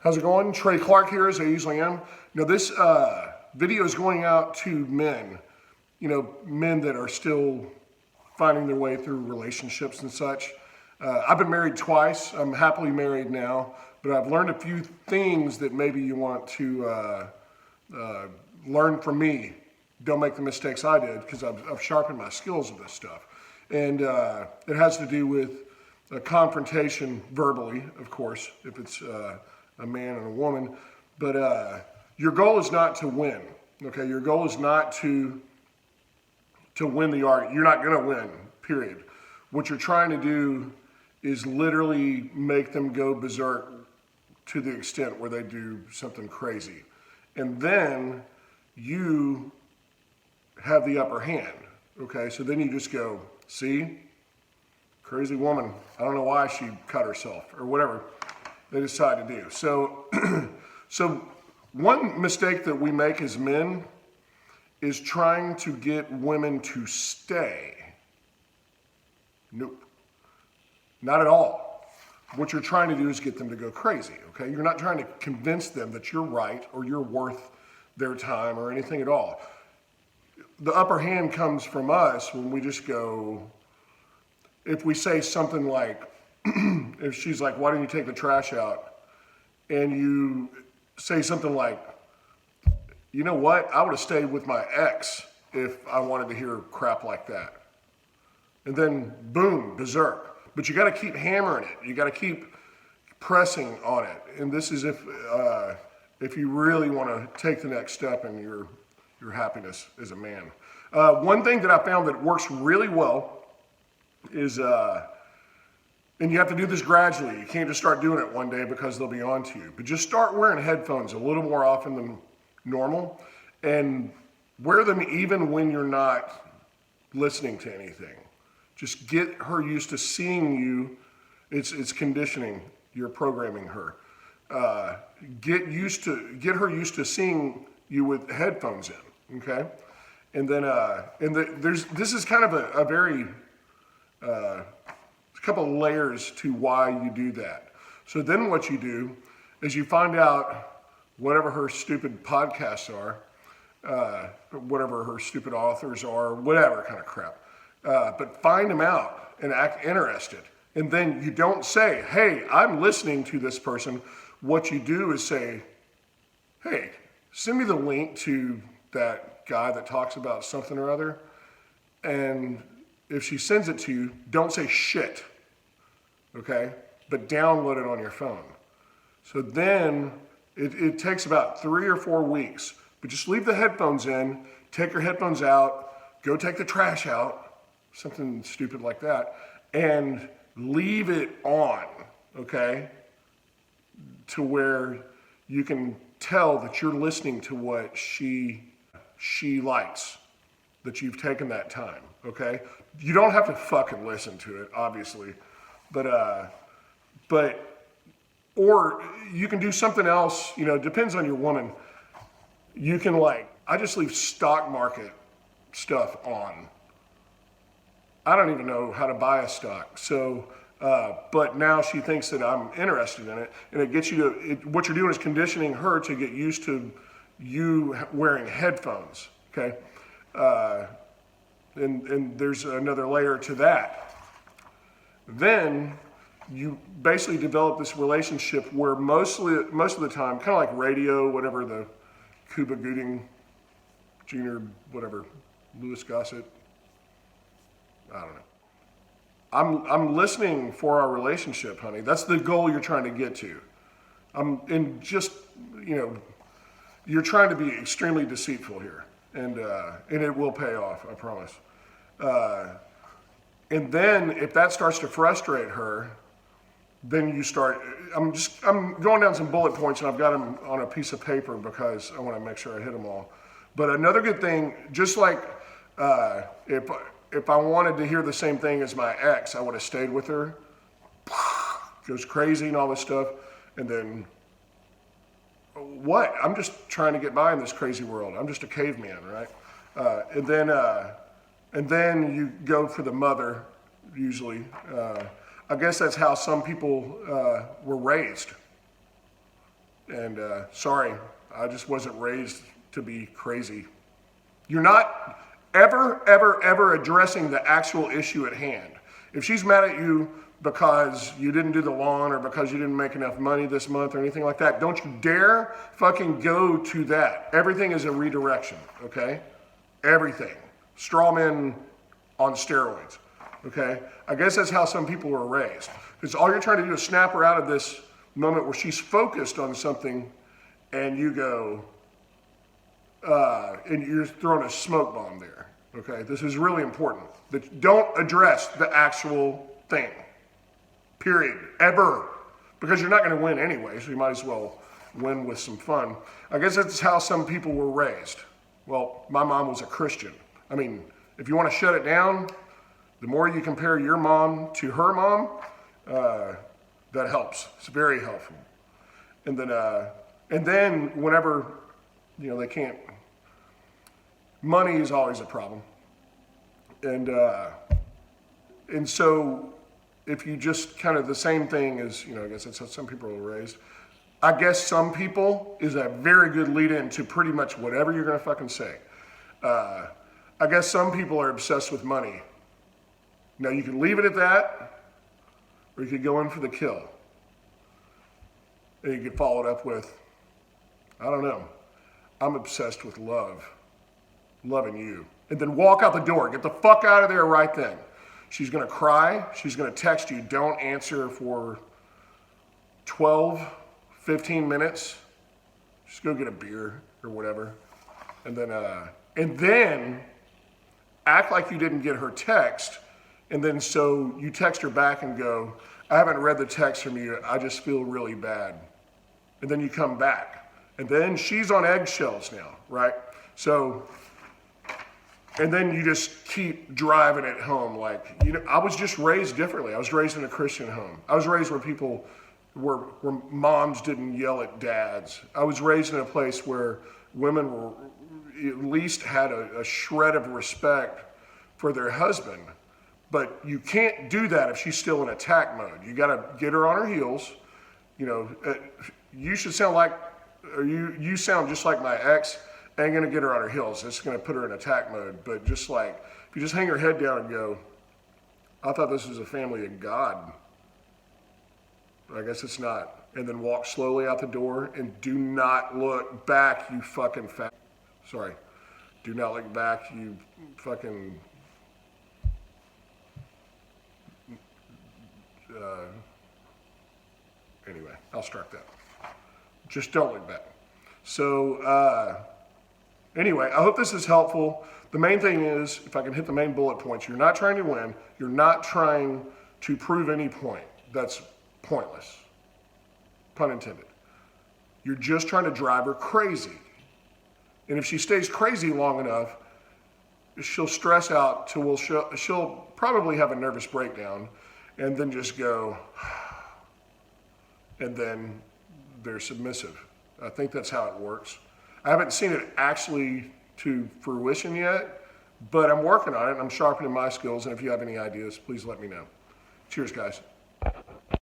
How's it going? Trey Clark here, as I usually am. Now, this video is going out to men, men that are still finding their way through relationships and such. I've been married twice. I'm happily married now, but I've learned a few things that maybe you want to learn from me. Don't make the mistakes I did, because I've sharpened my skills with this stuff. And it has to do with a confrontation verbally, of course, if it's a man and a woman. But your goal is not to win, okay? Your goal is not to win the argument. You're not gonna win, period. What you're trying to do is literally make them go berserk to the extent where they do something crazy. And then you have the upper hand, okay? So then you just go, see? Crazy woman, I don't know why she cut herself, or whatever they decide to do. So, so one mistake that we make as men is trying to get women to stay. Nope, not at all. What you're trying to do is get them to go crazy, okay? You're not trying to convince them that you're right or you're worth their time or anything at all. The upper hand comes from us when we just go, if we say something like, if she's like, why didn't you take the trash out? And you say something like, you know what? I would have stayed with my ex if I wanted to hear crap like that. And then boom, berserk. But you got to keep hammering it. You got to keep pressing on it. And this is if you really want to take the next step in your happiness as a man. One thing that I found that works really well is, and you have to do this gradually. You can't just start doing it one day because they'll be on to you. But just start wearing headphones a little more often than normal, and wear them even when you're not listening to anything. Just get her used to seeing you. It's conditioning. You're programming her. Get her used to seeing you with headphones in. Okay, and then this is kind of a very a couple of layers to why you do that. So then what you do is you find out whatever her stupid podcasts are, whatever her stupid authors are, whatever kind of crap. But find them out and act interested. And then you don't say, hey, I'm listening to this person. What you do is say, hey, send me the link to that guy that talks about something or other. And if she sends it to you, don't say shit, okay? But download it on your phone. So then it takes about 3 or 4 weeks, but just leave the headphones in, take your headphones out, go take the trash out, something stupid like that, and leave it on, okay? To where you can tell that you're listening to what she likes, that you've taken that time, okay? You don't have to fucking listen to it, obviously, or you can do something else, depends on your woman. You can I just leave stock market stuff on. I don't even know how to buy a stock, so, but now she thinks that I'm interested in it, and it gets you to, what you're doing is conditioning her to get used to you wearing headphones, okay? And there's another layer to that. Then you basically develop this relationship where most of the time, kind of like radio, whatever, the Cuba Gooding Jr., whatever, Louis Gossett, I don't know. I'm listening for our relationship, honey. That's the goal you're trying to get to. You're trying to be extremely deceitful here, and it will pay off, I promise. And then if that starts to frustrate her, then you start, I'm going down some bullet points, and I've got them on a piece of paper because I want to make sure I hit them all. But another good thing, just like if I wanted to hear the same thing as my ex, I would have stayed with her, goes crazy and all this stuff, and then what? I'm just trying to get by in this crazy world. I'm just a caveman, right? And then you go for the mother, usually. I guess that's how some people were raised. And sorry, I just wasn't raised to be crazy. You're not ever addressing the actual issue at hand. If she's mad at you because you didn't do the lawn or because you didn't make enough money this month or anything like that, don't you dare fucking go to that. Everything is a redirection, okay? Everything. Straw men on steroids, okay? I guess that's how some people were raised. Because all you're trying to do is snap her out of this moment where she's focused on something and you go, and you're throwing a smoke bomb there, okay? This is really important. That don't address the actual thing, period, ever. Because you're not going to win anyway, so you might as well win with some fun. I guess that's how some people were raised. Well, my mom was a Christian. I mean, if you want to shut it down, the more you compare your mom to her mom, that helps. It's very helpful. And then whenever, they can't, money is always a problem. And so if you just kind of the same thing as, I guess that's how some people are raised. I guess some people is a very good lead in to pretty much whatever you're going to fucking say. I guess some people are obsessed with money. Now you can leave it at that, or you could go in for the kill. And you could follow it up with, I don't know, I'm obsessed with love, loving you. And then walk out the door, get the fuck out of there right then. She's gonna cry, she's gonna text you, don't answer for 12, 15 minutes. Just go get a beer or whatever. And then act like you didn't get her text. And then so you text her back and go, I haven't read the text from you, I just feel really bad. And then you come back. And then she's on eggshells now, right? So, and then you just keep driving it home. Like, I was just raised differently. I was raised in a Christian home. I was raised where moms didn't yell at dads. I was raised in a place where women were at least had a shred of respect for their husband. But you can't do that if she's still in attack mode. You gotta get her on her heels. You should sound like, or you sound just like my ex. Ain't gonna get her on her heels. It's gonna put her in attack mode. But just like, if you just hang her head down and go, I thought this was a family of God. I guess it's not. And then walk slowly out the door and do not look back, you fucking fat. Sorry. Do not look back, you fucking. Anyway, I'll strike that. Just don't look back. So, anyway, I hope this is helpful. The main thing is, if I can hit the main bullet points, you're not trying to win. You're not trying to prove any point. That's pointless. Pun intended. You're just trying to drive her crazy. And if she stays crazy long enough, she'll stress out till she'll probably have a nervous breakdown and then just go, and then they're submissive. I think that's how it works. I haven't seen it actually to fruition yet, but I'm working on it. I'm sharpening my skills, and if you have any ideas, please let me know. Cheers, guys.